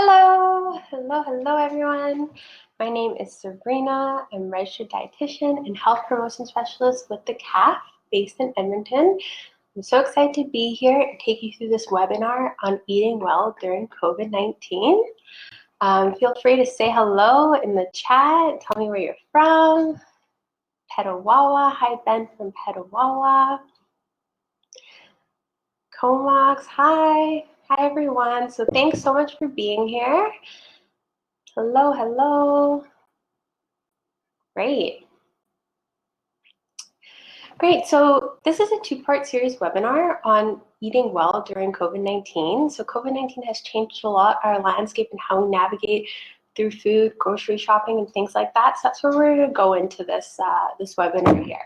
Hello everyone. My name is Serena. I'm a registered dietitian and health promotion specialist with the CAF based in Edmonton. I'm so excited to be here and take you through this webinar on eating well during COVID-19. Feel free to say hello in the chat. Tell me where you're from. Petawawa. Hi, Ben from Petawawa. Comox. Hi. Hi, everyone. So thanks so much for being here. Hello. Great. So this is a two-part series webinar on eating well during COVID-19. So COVID-19 has changed a lot our landscape and how we navigate through food, grocery shopping, and things like that. So that's where we're going to go into this webinar here.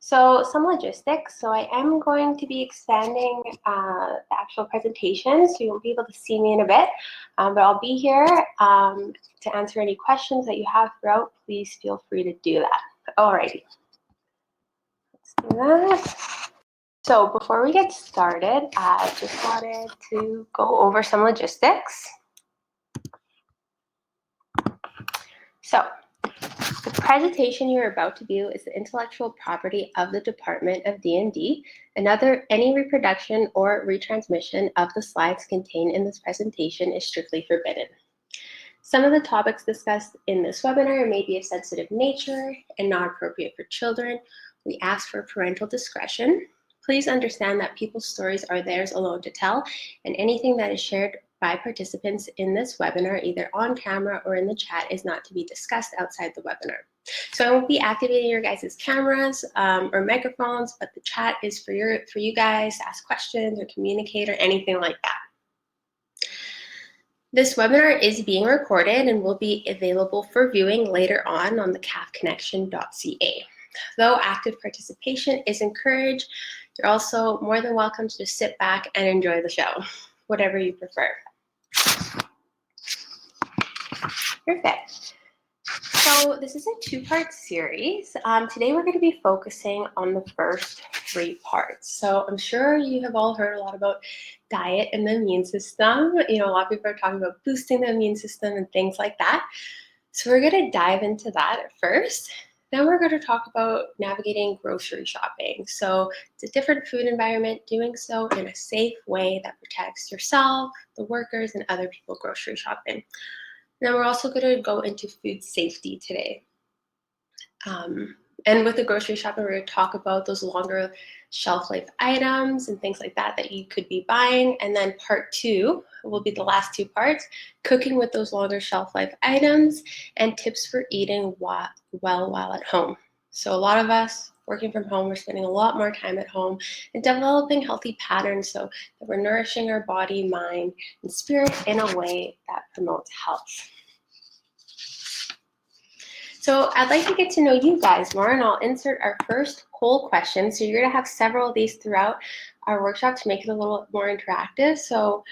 So some logistics. So I am going to be expanding the actual presentation, so you won't be able to see me in a bit, but I'll be here to answer any questions that you have throughout. Please feel free to do that. Alrighty, let's do that. So before we get started, I just wanted to go over some logistics. So the presentation you're about to view is the intellectual property of the Department of D&D. Any reproduction or retransmission of the slides contained in this presentation is strictly forbidden. Some of the topics discussed in this webinar may be of sensitive nature and not appropriate for children. We ask for parental discretion. Please understand that people's stories are theirs alone to tell, and anything that is shared by participants in this webinar, either on camera or in the chat, is not to be discussed outside the webinar. So I won't be activating your guys' cameras or microphones, but the chat is for you guys to ask questions or communicate or anything like that. This webinar is being recorded and will be available for viewing later on the cafconnection.ca. Though active participation is encouraged, you're also more than welcome to just sit back and enjoy the show, whatever you prefer. Perfect. So this is a two-part series. Today we're going to be focusing on the first three parts. So I'm sure you have all heard a lot about diet and the immune system. A lot of people are talking about boosting the immune system and things like that. So we're going to dive into that at first. Then we're going to talk about navigating grocery shopping. So it's a different food environment, doing so in a safe way that protects yourself, the workers, and other people grocery shopping. Then we're also going to go into food safety today. And with the grocery shopping, we're going to talk about those longer shelf life items and things like that you could be buying. And then part two will be the last two parts, cooking with those longer shelf life items and tips for eating well while at home. So a lot of us working from home, we're spending a lot more time at home and developing healthy patterns so that we're nourishing our body, mind, and spirit in a way that promotes health. So I'd like to get to know you guys more, and I'll insert our first poll question. So you're going to have several of these throughout our workshop to make it a little more interactive. So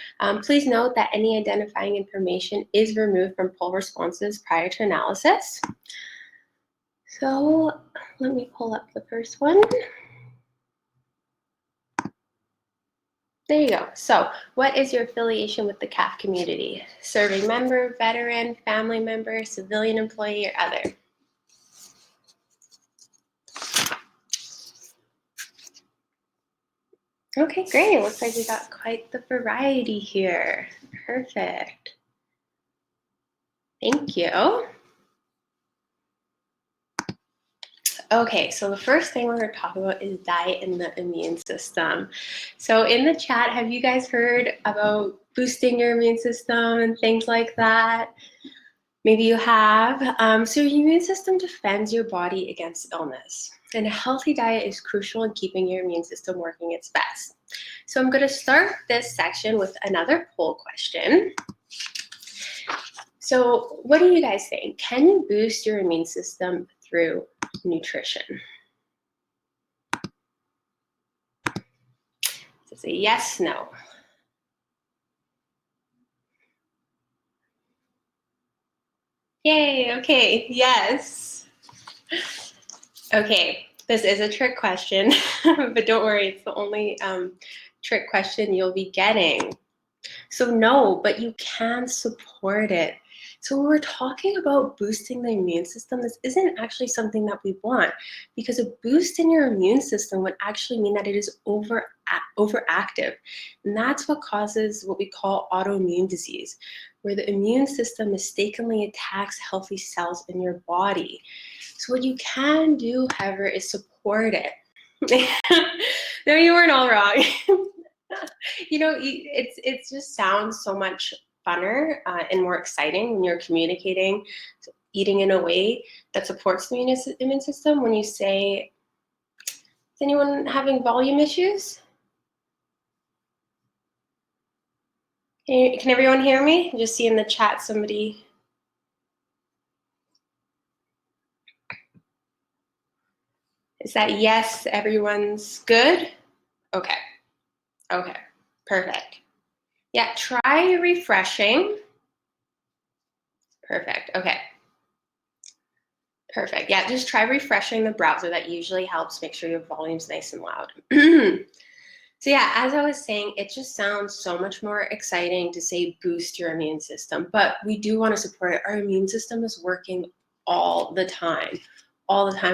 please note that any identifying information is removed from poll responses prior to analysis. So let me pull up the first one. There you go. So what is your affiliation with the CAF community? Serving member, veteran, family member, civilian employee, or other? Okay, great. It looks like we got quite the variety here. Perfect. Thank you. Okay, so the first thing we're going to talk about is diet and the immune system. So in the chat, have you guys heard about boosting your immune system and things like that? Maybe you have. So your immune system defends your body against illness. And a healthy diet is crucial in keeping your immune system working its best. So I'm going to start this section with another poll question. So what do you guys think? Can you boost your immune system through nutrition? So say yes, no. Yay, okay, yes. Okay, this is a trick question, but don't worry, it's the only trick question you'll be getting. So no, but you can support it. So when we're talking about boosting the immune system, this isn't actually something that we want, because a boost in your immune system would actually mean that it is overactive. And that's what causes what we call autoimmune disease, where the immune system mistakenly attacks healthy cells in your body. So what you can do, however, is support it. No, you weren't all wrong. It just sounds so much funner and more exciting when you're communicating, eating in a way that supports the immune system. When you say, is anyone having volume issues? Can everyone hear me? I just see in the chat somebody. Is that yes, everyone's good? Okay, perfect. Yeah, try refreshing. Perfect, okay. Perfect, yeah, just try refreshing the browser. That usually helps make sure your volume's nice and loud. So yeah, as I was saying, it just sounds so much more exciting to say boost your immune system, but we do want to support it. Our immune system is working all the time.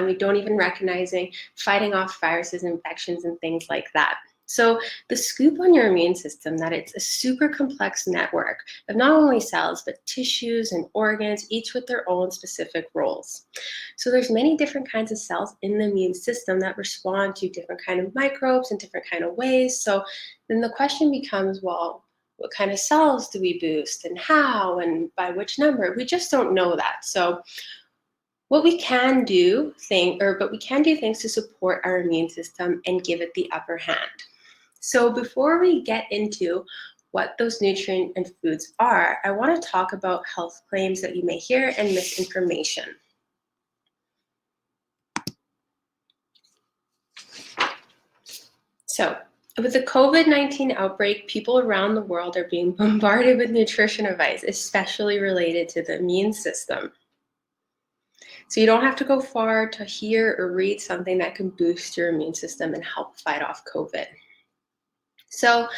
We don't even recognize it, fighting off viruses, infections, and things like that. So the scoop on your immune system, that it's a super complex network of not only cells, but tissues and organs, each with their own specific roles. So there's many different kinds of cells in the immune system that respond to different kind of microbes in different kind of ways. So then the question becomes, well, what kind of cells do we boost and how and by which number? We just don't know that. So what we can do we can do things to support our immune system and give it the upper hand. So before we get into what those nutrient and foods are, I want to talk about health claims that you may hear and misinformation. So with the COVID-19 outbreak, people around the world are being bombarded with nutrition advice, especially related to the immune system. So you don't have to go far to hear or read something that can boost your immune system and help fight off COVID. So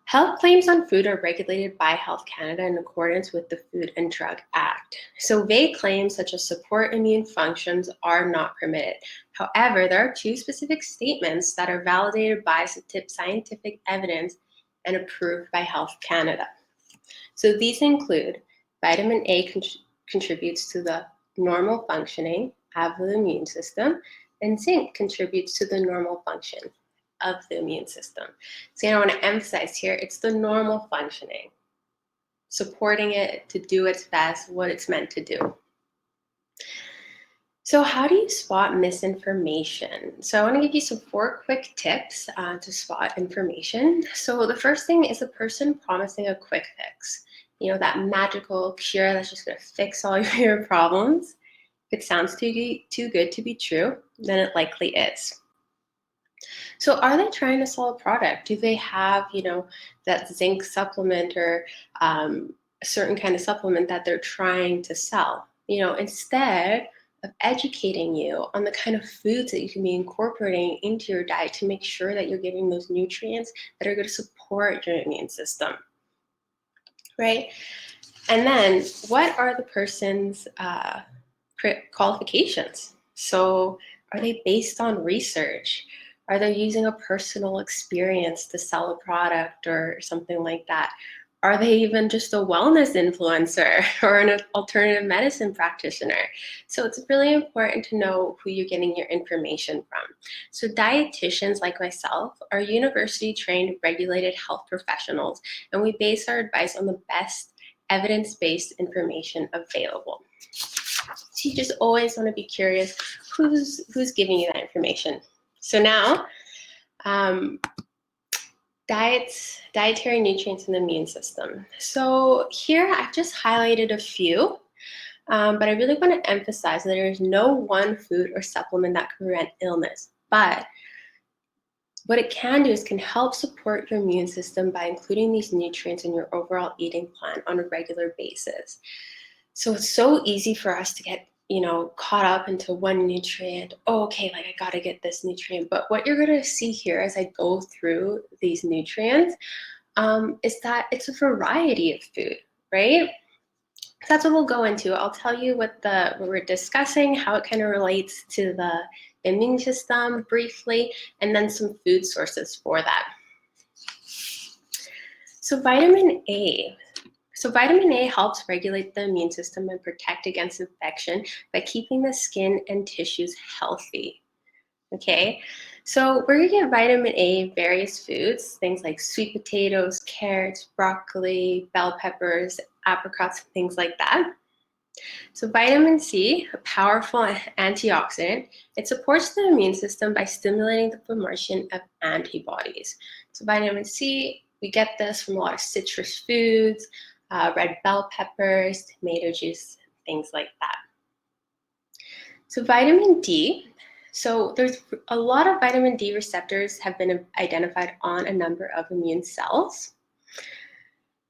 health claims on food are regulated by Health Canada in accordance with the Food and Drug Act. So vague claims such as support immune functions are not permitted. However, there are two specific statements that are validated by scientific evidence and approved by Health Canada. So these include vitamin A contributes to the normal functioning of the immune system, and zinc contributes to the normal function of the immune system. So I want to emphasize here, it's the normal functioning, supporting it to do its best, what it's meant to do. So how do you spot misinformation? So I want to give you 4 quick tips to spot information. So the first thing is a person promising a quick fix. That magical cure that's just going to fix all your problems. If it sounds too good to be true, then it likely is. So are they trying to sell a product? Do they have, that zinc supplement or a certain kind of supplement that they're trying to sell? Instead of educating you on the kind of foods that you can be incorporating into your diet to make sure that you're getting those nutrients that are going to support your immune system, right? And then what are the person's qualifications? So are they based on research? Are they using a personal experience to sell a product or something like that? Are they even just a wellness influencer or an alternative medicine practitioner? So it's really important to know who you're getting your information from. So dietitians like myself are university-trained, regulated health professionals, and we base our advice on the best evidence-based information available. So you just always want to be curious who's giving you that information. So now, dietary nutrients in the immune system. So here I've just highlighted a few, but I really want to emphasize that there is no one food or supplement that can prevent illness. But what it can do is can help support your immune system by including these nutrients in your overall eating plan on a regular basis. So it's so easy for us to get caught up into one nutrient. Oh, okay, I gotta get this nutrient. But what you're gonna see here as I go through these nutrients is that it's a variety of food, right? So that's what we'll go into. I'll tell you what we're discussing, how it kind of relates to the immune system briefly, and then some food sources for that. So vitamin A. So vitamin A helps regulate the immune system and protect against infection by keeping the skin and tissues healthy. Okay, so we're gonna get vitamin A in various foods, things like sweet potatoes, carrots, broccoli, bell peppers, apricots, things like that. So vitamin C, a powerful antioxidant, it supports the immune system by stimulating the formation of antibodies. So vitamin C, we get this from a lot of citrus foods, red bell peppers, tomato juice, things like that. So vitamin D, so there's a lot of vitamin D receptors have been identified on a number of immune cells.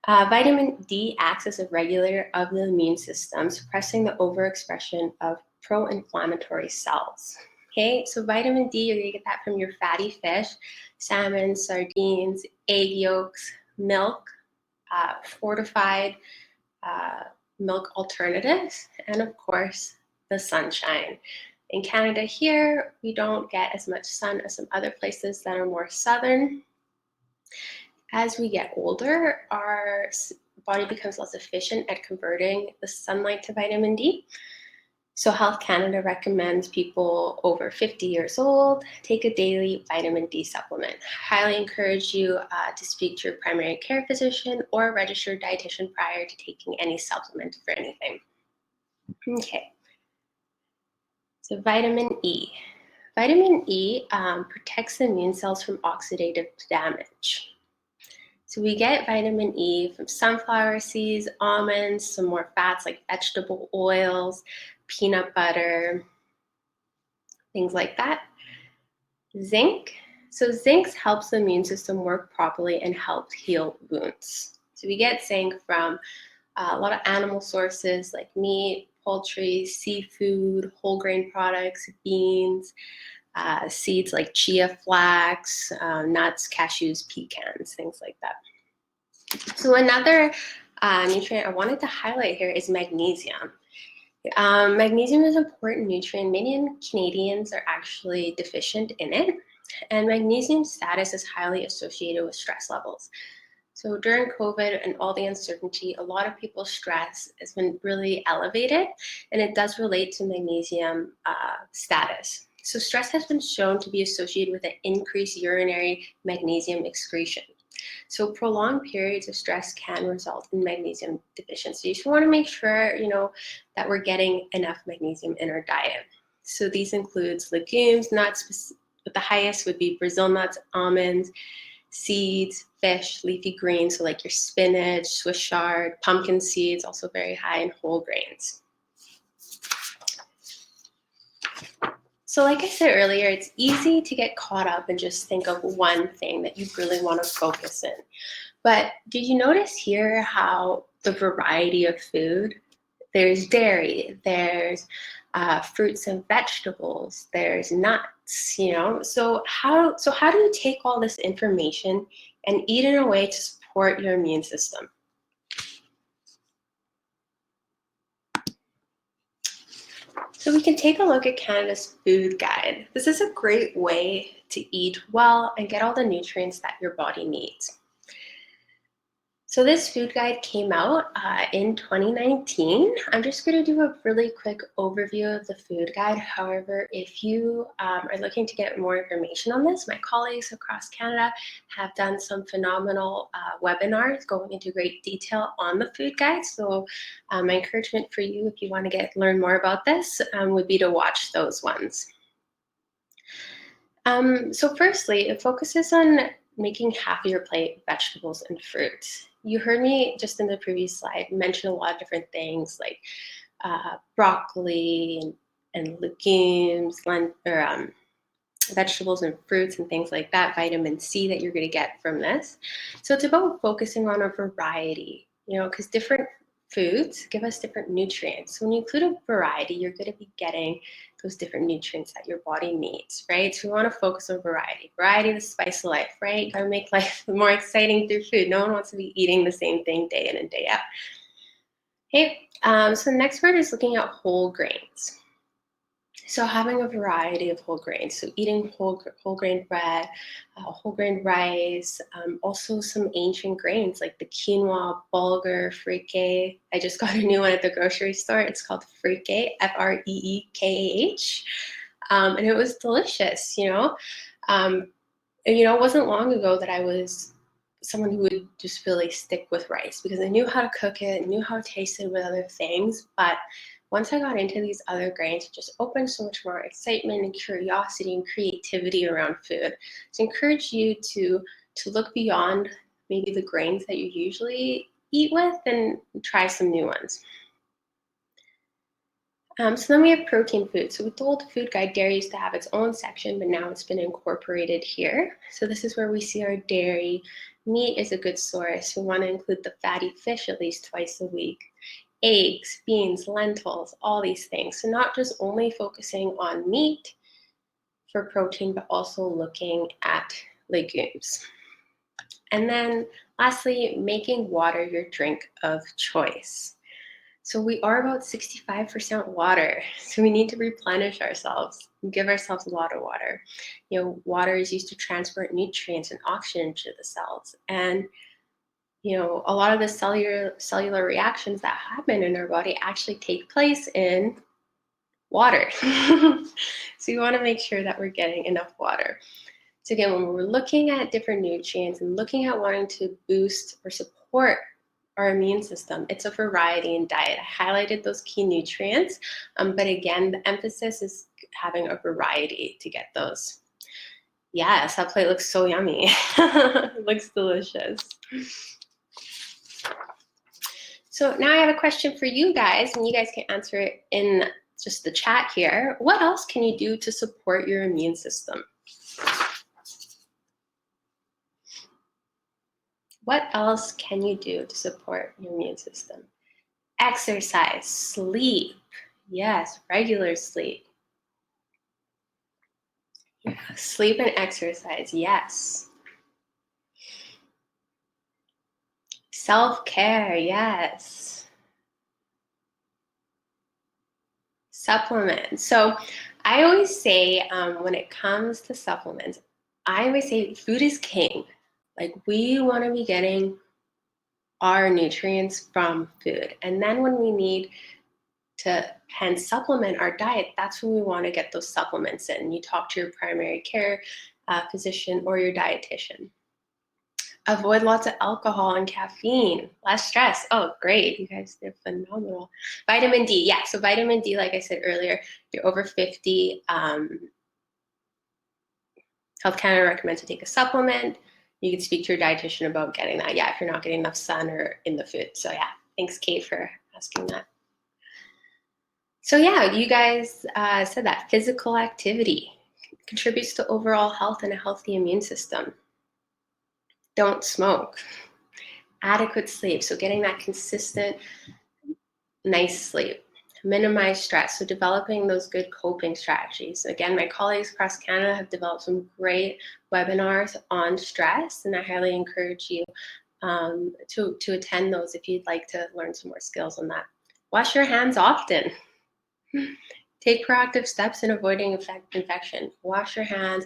Vitamin D acts as a regulator of the immune system, suppressing the overexpression of pro-inflammatory cells. Okay, so vitamin D, you're gonna get that from your fatty fish, salmon, sardines, egg yolks, milk, fortified milk alternatives, and of course, the sunshine. In Canada here, we don't get as much sun as some other places that are more southern. As we get older, our body becomes less efficient at converting the sunlight to vitamin D. So Health Canada recommends people over 50 years old take a daily vitamin D supplement. Highly encourage you to speak to your primary care physician or a registered dietitian prior to taking any supplement for anything. Okay, so vitamin E. Vitamin E protects the immune cells from oxidative damage. So we get vitamin E from sunflower seeds, almonds, some more fats like vegetable oils, peanut butter, things like that. Zinc. So zinc helps the immune system work properly and helps heal wounds. So we get zinc from a lot of animal sources like meat, poultry, seafood, whole grain products, beans, seeds like chia flax, nuts, cashews, pecans, things like that. So another nutrient I wanted to highlight here is magnesium. Magnesium is an important nutrient. Many Canadians are actually deficient in it, and magnesium status is highly associated with stress levels. So during COVID and all the uncertainty, a lot of people's stress has been really elevated, and it does relate to magnesium status. So stress has been shown to be associated with an increased urinary magnesium excretion. So prolonged periods of stress can result in magnesium deficiency. So we want to make sure, that we're getting enough magnesium in our diet. So these includes legumes, nuts, but the highest would be Brazil nuts, almonds, seeds, fish, leafy greens, so like your spinach, Swiss chard, pumpkin seeds, also very high in whole grains. So like I said earlier, it's easy to get caught up and just think of one thing that you really want to focus in. But did you notice here how the variety of food? There's dairy, there's fruits and vegetables, there's nuts, So how do you take all this information and eat in a way to support your immune system? So we can take a look at Canada's food guide. This is a great way to eat well and get all the nutrients that your body needs. So this food guide came out in 2019. I'm just going to do a really quick overview of the food guide. However, if you are looking to get more information on this, my colleagues across Canada have done some phenomenal webinars going into great detail on the food guide. So my encouragement for you, if you want to learn more about this, would be to watch those ones. So firstly, it focuses on making half of your plate vegetables and fruits. You heard me just in the previous slide mention a lot of different things like broccoli and legumes, vegetables and fruits and things like that, vitamin C that you're going to get from this. So it's about focusing on a variety, because different foods give us different nutrients. So when you include a variety, you're going to be getting those different nutrients that your body needs, right? So we want to focus on variety. Variety, the spice of life, right? You got to make life more exciting through food. No one wants to be eating the same thing day in and day out. Okay, so the next word is looking at whole grains. So having a variety of whole grains, so eating whole grain bread, whole grain rice, also some ancient grains like the quinoa, bulgur, frike. I just got a new one at the grocery store. It's called frike, Freekah, and it was delicious. It wasn't long ago that I was someone who would just really stick with rice because I knew how to cook it, knew how it tasted with other things, but once I got into these other grains, it just opened so much more excitement and curiosity and creativity around food. So I encourage you to look beyond maybe the grains that you usually eat with and try some new ones. So then we have protein food. So with the old food guide, dairy used to have its own section, but now it's been incorporated here. So this is where we see our dairy. Meat is a good source. We want to include the fatty fish at least twice a week. Eggs, beans, lentils, all these things. So not just only focusing on meat for protein, but also looking at legumes. And then lastly, making water your drink of choice. So we are about 65% water. So we need to replenish ourselves, give ourselves a lot of water. Water is used to transport nutrients and oxygen to the cells. And a lot of the cellular reactions that happen in our body actually take place in water. So you want to make sure that we're getting enough water. So again, when we're looking at different nutrients and looking at wanting to boost or support our immune system, it's a variety in diet. I highlighted those key nutrients, but again, the emphasis is having a variety to get those. Yes, that plate looks so yummy. It looks delicious. So now I have a question for you guys, and you guys can answer it in just the chat here. What else can you do to support your immune system? What else can you do to support your immune system? Exercise, sleep. Yes, regular sleep. Yeah, sleep and exercise, yes. Self-care, yes. Supplements. So I always say when it comes to supplements, I always say food is king. Like we want to be getting our nutrients from food. And then when we need to hence supplement our diet, that's when we want to get those supplements in. You talk to your primary care physician or your dietitian. Avoid lots of alcohol and caffeine, less stress. Oh, great. You guys did phenomenal. Vitamin D. Yeah, so vitamin D, like I said earlier, if you're over 50, Health Canada recommends to take a supplement. You can speak to your dietitian about getting that. Yeah, if you're not getting enough sun or in the food. So yeah, thanks, Kate, for asking that. So yeah, you guys said that physical activity contributes to overall health and a healthy immune system. Don't smoke. Adequate sleep, so getting that consistent, nice sleep. Minimize stress, so developing those good coping strategies. Again, my colleagues across Canada have developed some great webinars on stress, and I highly encourage you to attend those if you'd like to learn some more skills on that. Wash your hands often. Take proactive steps in avoiding infection. Wash your hands,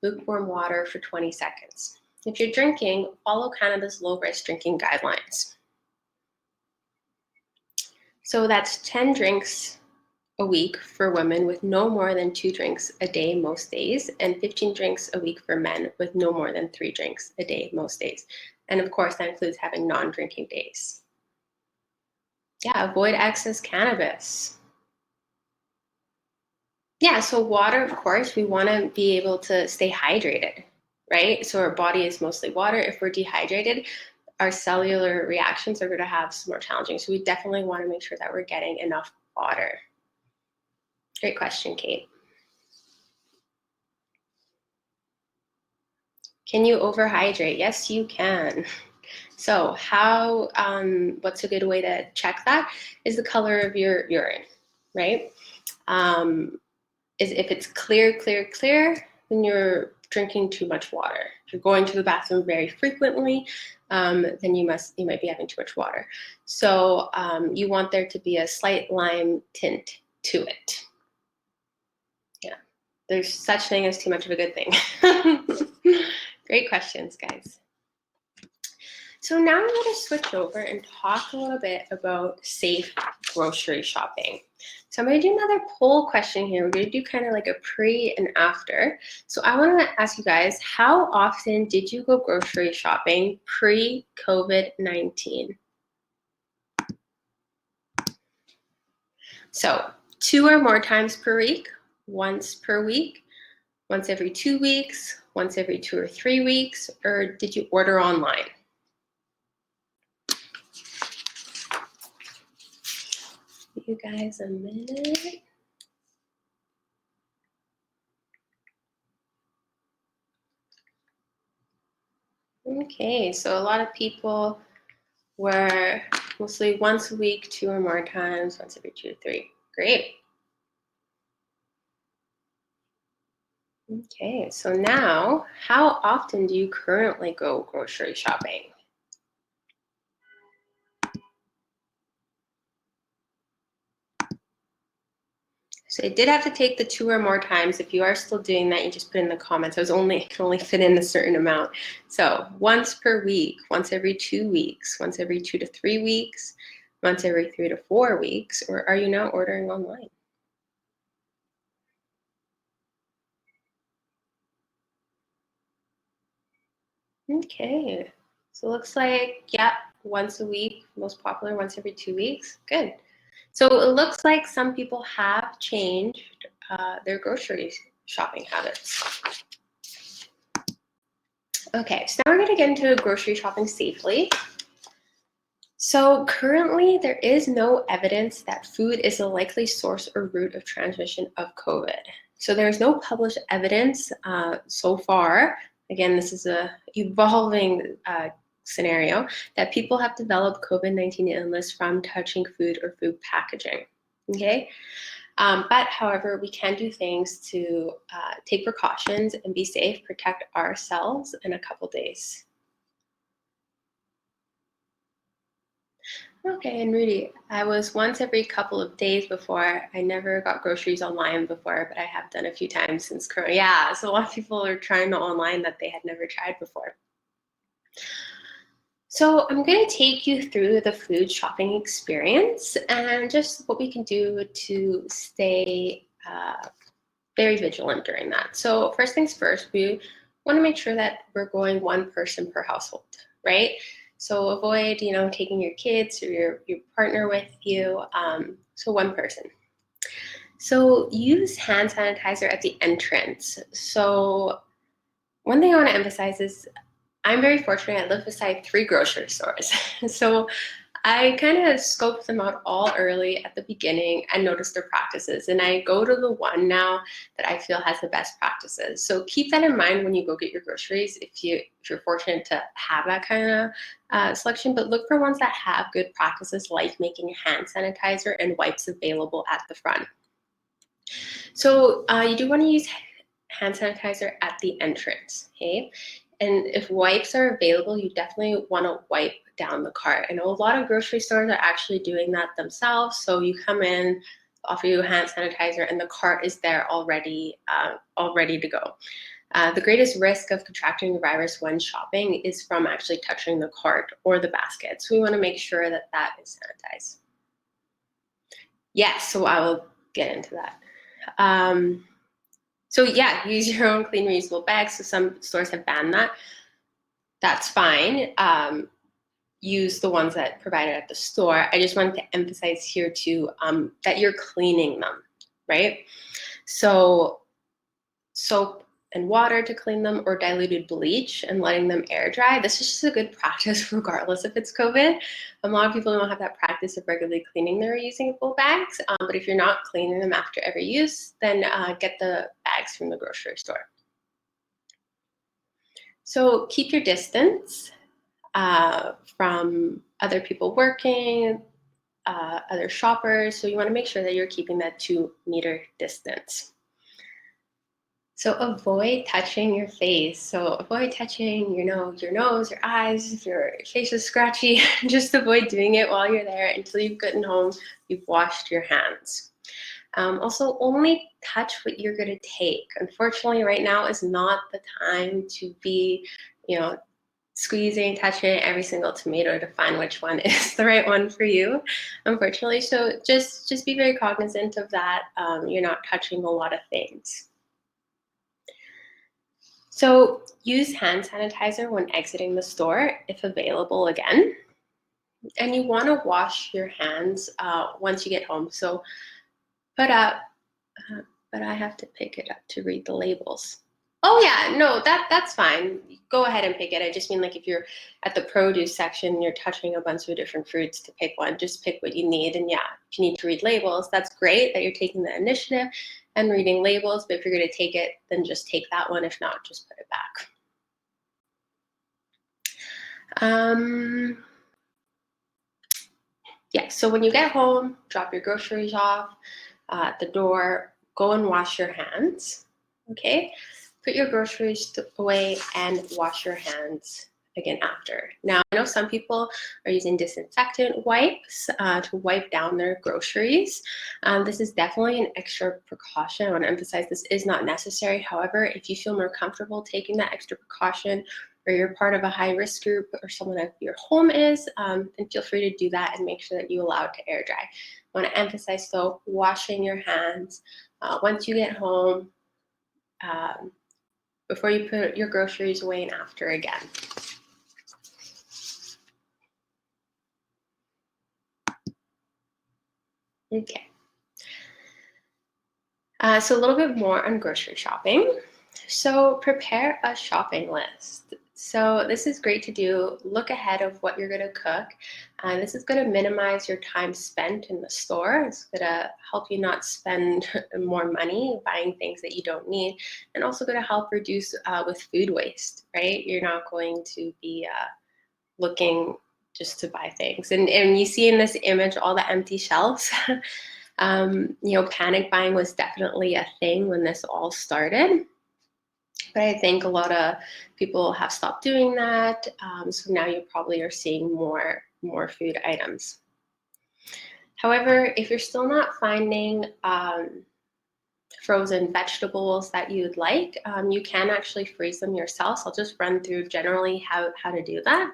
lukewarm water for 20 seconds. If you're drinking, follow Canada's low-risk drinking guidelines. So that's 10 drinks a week for women with no more than 2 drinks a day most days, and 15 drinks a week for men with no more than 3 drinks a day most days. And of course, that includes having non-drinking days. Yeah, avoid excess cannabis. Yeah, so water, of course, we want to be able to stay hydrated, right? So our body is mostly water. If we're dehydrated, our cellular reactions are going to have some more challenging. So we definitely want to make sure that we're getting enough water. Great question, Kate. Can you overhydrate? Yes, you can. So what's a good way to check that is the color of your urine, right? Is if it's clear, then you're drinking too much water. If you're going to the bathroom very frequently, then you might be having too much water. So you want there to be a slight lime tint to it. Yeah, there's such thing as too much of a good thing. Great questions, guys. So now I'm going to switch over and talk a little bit about safe grocery shopping. So I'm going to do another poll question here. We're going to do kind of like a pre and after. So I want to ask you guys, how often did you go grocery shopping pre-COVID-19? So 2 or more times per week, once per week, once every 2 weeks, once every 2 or 3 weeks, or did you order online? Give you guys a minute. Okay, so a lot of people were mostly once a week, 2 or more times, once every 2 to 3. Great. Okay, so now, how often do you currently go grocery shopping? So I did have to take the 2 or more times. If you are still doing that, you just put in the comments. I can only fit in a certain amount. So once per week, once every 2 weeks, once every 2 to 3 weeks, once every 3 to 4 weeks, or are you now ordering online? Okay, so it looks like, yeah, once a week, most popular, once every 2 weeks. Good. So it looks like some people have changed their grocery shopping habits. Okay, so now we're going to get into grocery shopping safely. So currently, there is no evidence that food is a likely source or route of transmission of COVID. So there is no published evidence so far. Again, this is a evolving scenario that people have developed COVID-19 illness from touching food or food packaging. Okay. But however, we can do things to take precautions and be safe, protect ourselves in a couple days. Okay, and Rudy, I was once every couple of days before. I never got groceries online before, but I have done a few times since Corona. Yeah, so a lot of people are trying to online that they had never tried before. So I'm going to take you through the food shopping experience and just what we can do to stay very vigilant during that. So first things first, we want to make sure that we're going one person per household, right? So avoid, taking your kids or your partner with you. So one person. So use hand sanitizer at the entrance. So one thing I want to emphasize is I'm very fortunate. I live beside 3 grocery stores. So I kind of scoped them out all early at the beginning and noticed their practices. And I go to the one now that I feel has the best practices. So keep that in mind when you go get your groceries if you're fortunate to have that kind of selection. But look for ones that have good practices like making hand sanitizer and wipes available at the front. So you do want to use hand sanitizer at the entrance, okay? And if wipes are available, you definitely want to wipe down the cart. I know a lot of grocery stores are actually doing that themselves. So you come in, offer you hand sanitizer, and the cart is there already, all ready to go. The greatest risk of contracting the virus when shopping is from actually touching the cart or the basket. So we want to make sure that that is sanitized. Yes, so I will get into that. So yeah, use your own clean reusable bags. So some stores have banned that. That's fine. Use the ones that provided at the store. I just wanted to emphasize here too that you're cleaning them, right? So soap and water to clean them, or diluted bleach and letting them air dry. This is just a good practice regardless if it's COVID. A lot of people don't have that practice of regularly cleaning their reusable bags, but if you're not cleaning them after every use, then get the bags from the grocery store. So keep your distance. from other people working, other shoppers. So you want to make sure that you're keeping that 2-meter distance. So avoid touching your face. So avoid touching your nose, your eyes. If your face is scratchy, just avoid doing it while you're there until you've gotten home, you've washed your hands. Also, only touch what you're going to take. Unfortunately, right now is not the time to be, squeezing, touching every single tomato to find which one is the right one for you, unfortunately. So just be very cognizant of that. You're not touching a lot of things. So use hand sanitizer when exiting the store, if available again. And you want to wash your hands once you get home. So but I have to pick it up to read the labels. Oh yeah, no, that's fine. Go ahead and pick it. I just mean like if you're at the produce section, you're touching a bunch of different fruits to pick one, just pick what you need. And yeah, if you need to read labels, that's great that you're taking the initiative and reading labels. But if you're going to take it, then just take that one. If not, just put it back. Yeah, so when you get home, drop your groceries off at the door, go and wash your hands, okay? Put your groceries away and wash your hands again after. Now, I know some people are using disinfectant wipes to wipe down their groceries. This is definitely an extra precaution. I want to emphasize this is not necessary. However, if you feel more comfortable taking that extra precaution, or you're part of a high-risk group or someone at your home is, then feel free to do that and make sure that you allow it to air dry. I want to emphasize, though, washing your hands once you get home, before you put your groceries away and after again. Okay. So a little bit more on grocery shopping. So prepare a shopping list. So this is great to do. Look ahead of what you're going to cook. This is going to minimize your time spent in the store. It's going to help you not spend more money buying things that you don't need, and also going to help reduce with food waste, right? You're not going to be looking just to buy things. And you see in this image all the empty shelves. Panic buying was definitely a thing when this all started. But I think a lot of people have stopped doing that. So now you probably are seeing more food items. However, if you're still not finding frozen vegetables that you'd like, you can actually freeze them yourself. So I'll just run through generally how to do that.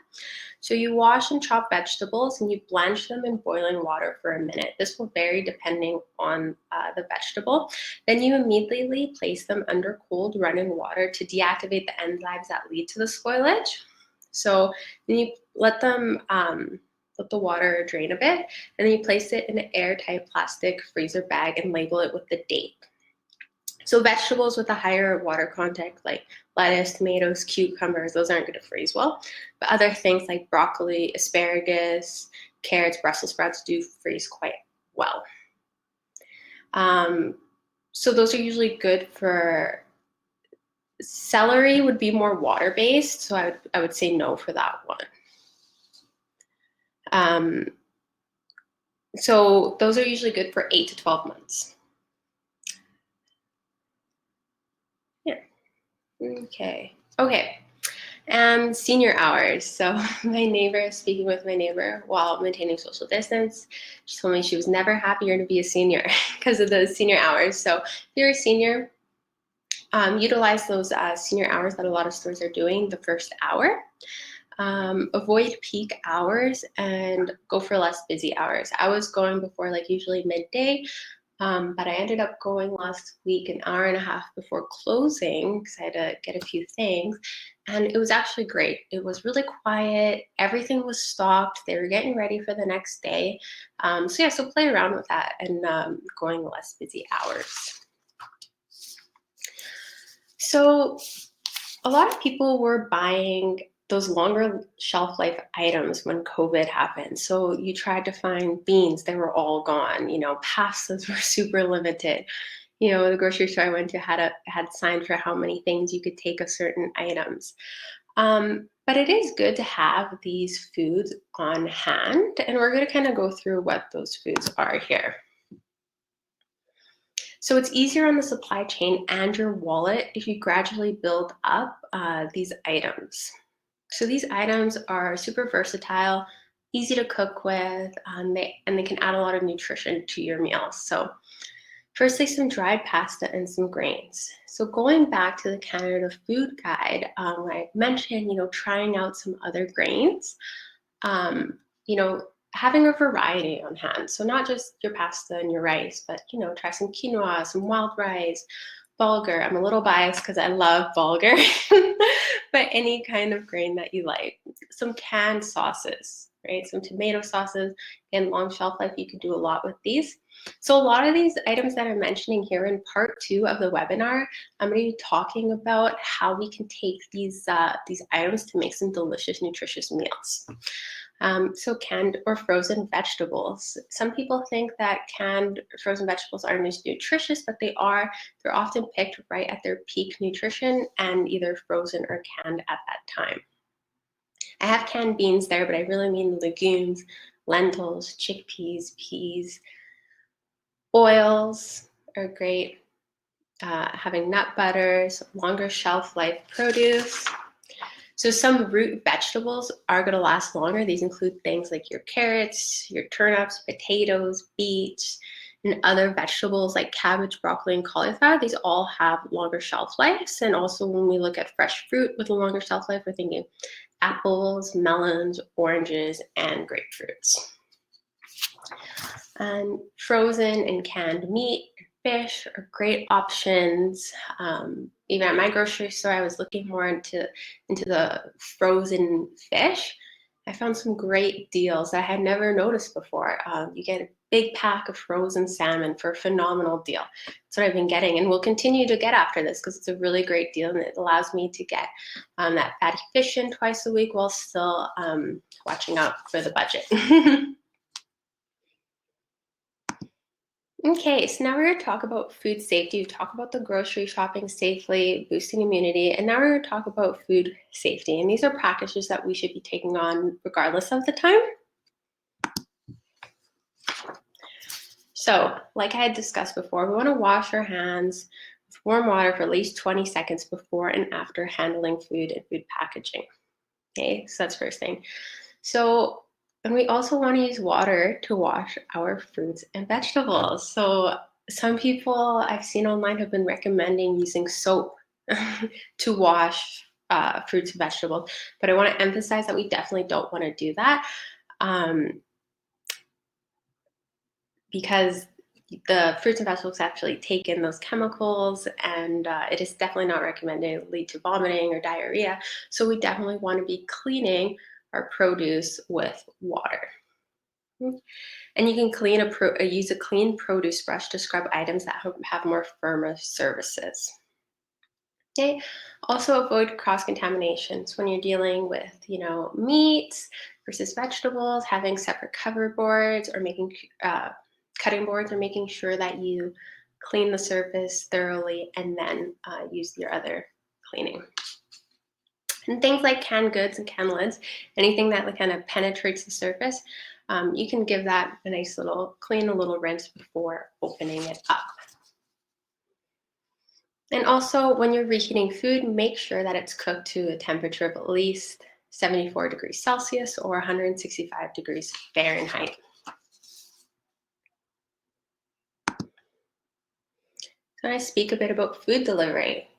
So you wash and chop vegetables and you blanch them in boiling water for a minute. This will vary depending on the vegetable. Then you immediately place them under cold running water to deactivate the enzymes that lead to the spoilage. So then you let the water drain a bit, and then you place it in an airtight plastic freezer bag and label it with the date. So vegetables with a higher water content like lettuce, tomatoes, cucumbers, those aren't going to freeze well. But other things like broccoli, asparagus, carrots, Brussels sprouts do freeze quite well. So those are usually good for celery would be more water-based, so I would say no for that one. So those are usually good for 8 to 12 months. Yeah. Okay. And senior hours. So speaking with my neighbor while maintaining social distance, she told me she was never happier to be a senior because of those senior hours. So if you're a senior, utilize those senior hours that a lot of stores are doing the first hour. Avoid peak hours and go for less busy hours. I was going before like usually midday, but I ended up going last week an hour and a half before closing because I had to get a few things. And it was actually great. It was really quiet. Everything was stocked. They were getting ready for the next day. So play around with that and going less busy hours. So a lot of people were buying those longer shelf life items when COVID happened. So you tried to find beans, they were all gone. Pastas were super limited. The grocery store I went to had signs for how many things you could take of certain items. But it is good to have these foods on hand, and we're going to kind of go through what those foods are here. So it's easier on the supply chain and your wallet if you gradually build up these items. So these items are super versatile, easy to cook with, and they can add a lot of nutrition to your meals. So firstly, some dried pasta and some grains. So going back to the Canada Food Guide, I mentioned, trying out some other grains, um, having a variety on hand. So not just your pasta and your rice, but, try some quinoa, some wild rice, bulgur. I'm a little biased because I love bulgur, but any kind of grain that you like. Some canned sauces, right? Some tomato sauces and long shelf life. You could do a lot with these. So a lot of these items that I'm mentioning here in part 2 of the webinar, I'm going to be talking about how we can take these items to make some delicious, nutritious meals. So canned or frozen vegetables. Some people think that canned frozen vegetables aren't as nutritious, but they are. They're often picked right at their peak nutrition and either frozen or canned at that time. I have canned beans there, but I really mean legumes, lentils, chickpeas, peas. Oils are great. Having nut butters, longer shelf life produce. So some root vegetables are going to last longer. These include things like your carrots, your turnips, potatoes, beets, and other vegetables like cabbage, broccoli, and cauliflower. These all have longer shelf lives. And also when we look at fresh fruit with a longer shelf life, we're thinking apples, melons, oranges, and grapefruits. And frozen and canned meat, fish are great options. Even at my grocery store, I was looking more into the frozen fish. I found some great deals that I had never noticed before. You get a big pack of frozen salmon for a phenomenal deal. That's what I've been getting, and will continue to get after this because it's a really great deal, and it allows me to get that fatty fish in twice a week while still watching out for the budget. Okay, so now we're going to talk about food safety. We talk about the grocery shopping safely, boosting immunity, and now we're going to talk about food safety. And these are practices that we should be taking on regardless of the time. So, like I had discussed before, we want to wash our hands with warm water for at least 20 seconds before and after handling food and food packaging. Okay, so that's first thing. So, and we also want to use water to wash our fruits and vegetables. So some people I've seen online have been recommending using soap to wash fruits and vegetables. But I want to emphasize that we definitely don't want to do that because the fruits and vegetables actually take in those chemicals, and it is definitely not recommended to lead to vomiting or diarrhea. So we definitely want to be cleaning our produce with water. And you can use a clean produce brush to scrub items that have more firmer surfaces. Okay. Also avoid cross-contaminations when you're dealing with, meats versus vegetables, having separate cover boards or making cutting boards, or making sure that you clean the surface thoroughly and then use your other cleaning. And things like canned goods and canned lids, anything that kind of penetrates the surface, you can give that a nice little clean, a little rinse before opening it up. And also, when you're reheating food, make sure that it's cooked to a temperature of at least 74 degrees Celsius or 165 degrees Fahrenheit. So I speak a bit about food delivery.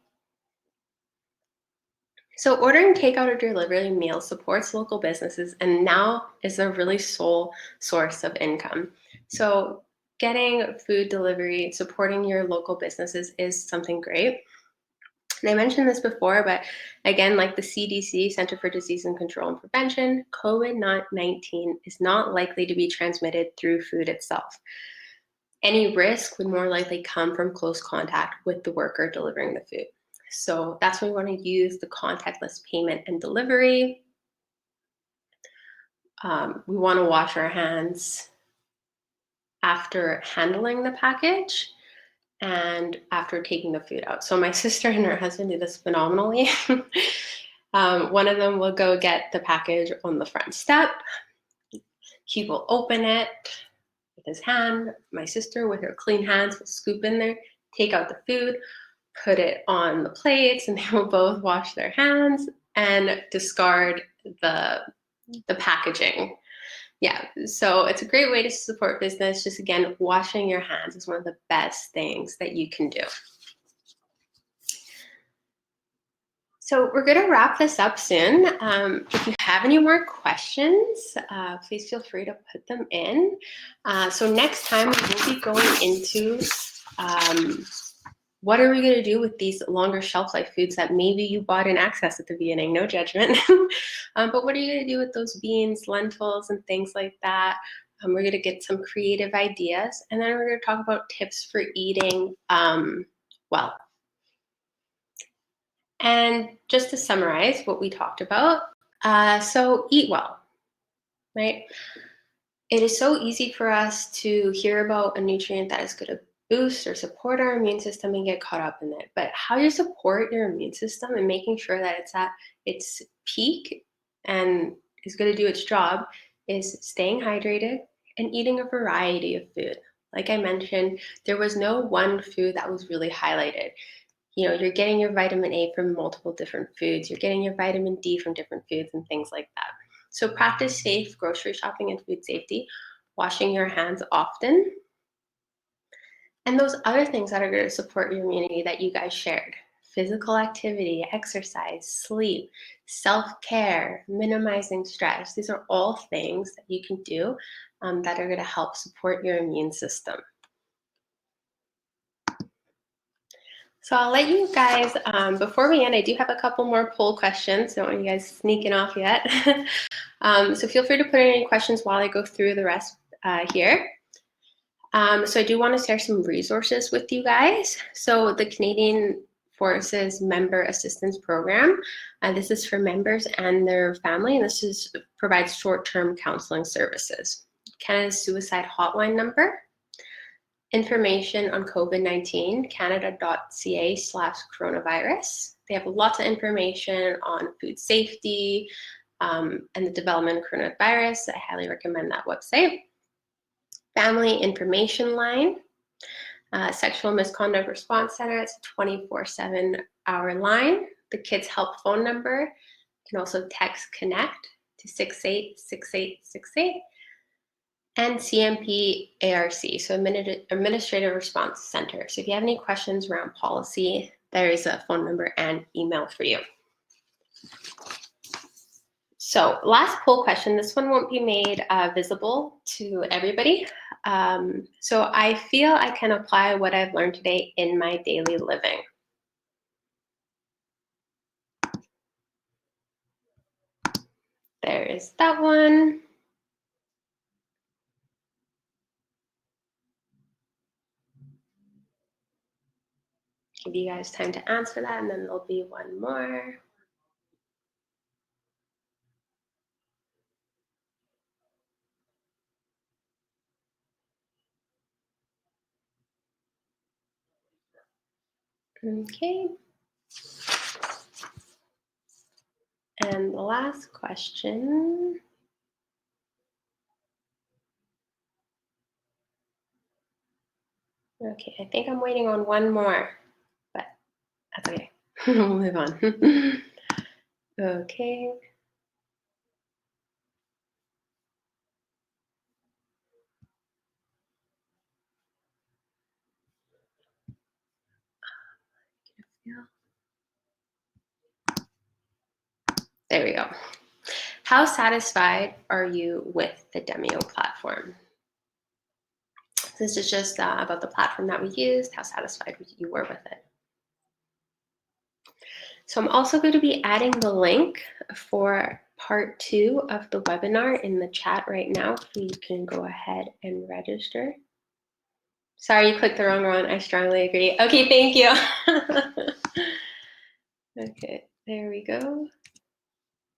So ordering takeout or delivery meals supports local businesses and now is a really sole source of income. So getting food delivery, supporting your local businesses is something great. And I mentioned this before, but again, like the CDC, Center for Disease and Control and Prevention, COVID-19 is not likely to be transmitted through food itself. Any risk would more likely come from close contact with the worker delivering the food. So that's why we want to use the contactless payment and delivery. We want to wash our hands after handling the package and after taking the food out. So my sister and her husband do this phenomenally. One of them will go get the package on the front step. He will open it with his hand. My sister, with her clean hands, will scoop in there, take out the food, put it on the plates, and they will both wash their hands and discard the packaging. Yeah, so it's a great way to support business. Just again, washing your hands is one of the best things that you can do. So we're going to wrap this up soon. If you have any more questions, please feel free to put them in. So next time we will be going into what are we going to do with these longer shelf life foods that maybe you bought in excess at the beginning, no judgment. But what are you going to do with those beans, lentils, and things like that? We're going to get some creative ideas, and then we're going to talk about tips for eating well. And just to summarize what we talked about, so eat well, right? It is so easy for us to hear about a nutrient that is going to boost or support our immune system and get caught up in it. But how you support your immune system and making sure that it's at its peak and is going to do its job is staying hydrated and eating a variety of food. Like I mentioned, there was no one food that was really highlighted. You know, you're getting your vitamin A from multiple different foods. You're getting your vitamin D from different foods and things like that. So practice safe grocery shopping and food safety, washing your hands often, and those other things that are going to support your immunity that you guys shared. Physical activity, exercise, sleep, self-care, minimizing stress. These are all things that you can do that are going to help support your immune system. So I'll let you guys, before we end, I do have a couple more poll questions. Don't want you guys sneaking off yet. So feel free to put in any questions while I go through the rest here. So I do want to share some resources with you guys. So the Canadian Forces Member Assistance Program, this is for members and their family, and this provides short-term counseling services. Canada's suicide hotline number, information on COVID-19, canada.ca/coronavirus. They have lots of information on food safety and the development of coronavirus. I highly recommend that website. Family Information Line, Sexual Misconduct Response Center. It's a 24/7 hour line. The Kids Help phone number. You can also text CONNECT to 686868. And CMP ARC, so Administrative Response Center. So if you have any questions around policy, there is a phone number and email for you. So last poll question, this one won't be made visible to everybody. So I feel I can apply what I've learned today in my daily living. There is that one. Give you guys time to answer that, and then there'll be one more. Okay. And the last question. Okay, I think I'm waiting on one more, but that's okay. We'll move on. Okay. There we go. How satisfied are you with the Demio platform? This is just about the platform that we used, how satisfied you were with it. So I'm also going to be adding the link for part 2 of the webinar in the chat right now, so you can go ahead and register. Sorry, you clicked the wrong one. I strongly agree. Okay, thank you. Okay, there we go.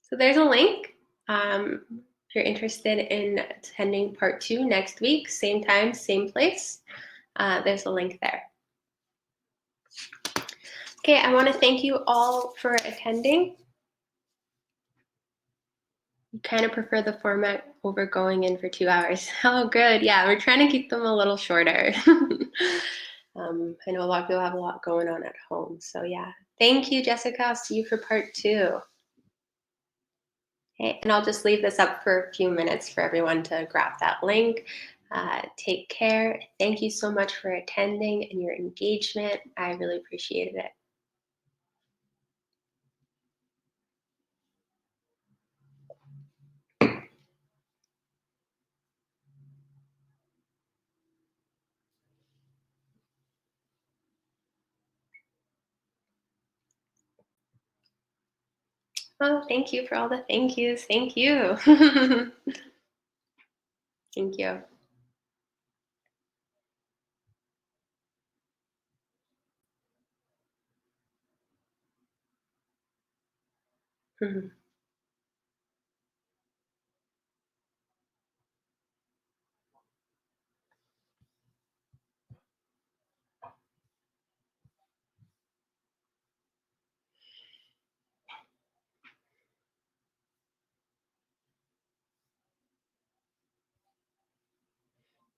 So there's a link. If you're interested in attending part 2 next week, same time, same place, there's a link there. Okay, I want to thank you all for attending. You kind of prefer the format over going in for 2 hours. Oh, good. Yeah, we're trying to keep them a little shorter. I know a lot of people have a lot going on at home. So, yeah. Thank you, Jessica. I'll see you for part 2. Okay, and I'll just leave this up for a few minutes for everyone to grab that link. Take care. Thank you so much for attending and your engagement. I really appreciated it. Oh, thank you for all the thank yous. Thank you. Thank you. Mhm.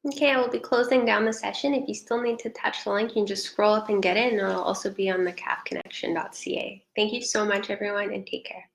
Okay, I will be closing down the session. If you still need to touch the link, you can just scroll up and get it, and it'll also be on the calfconnection.ca. Thank you so much, everyone, and take care.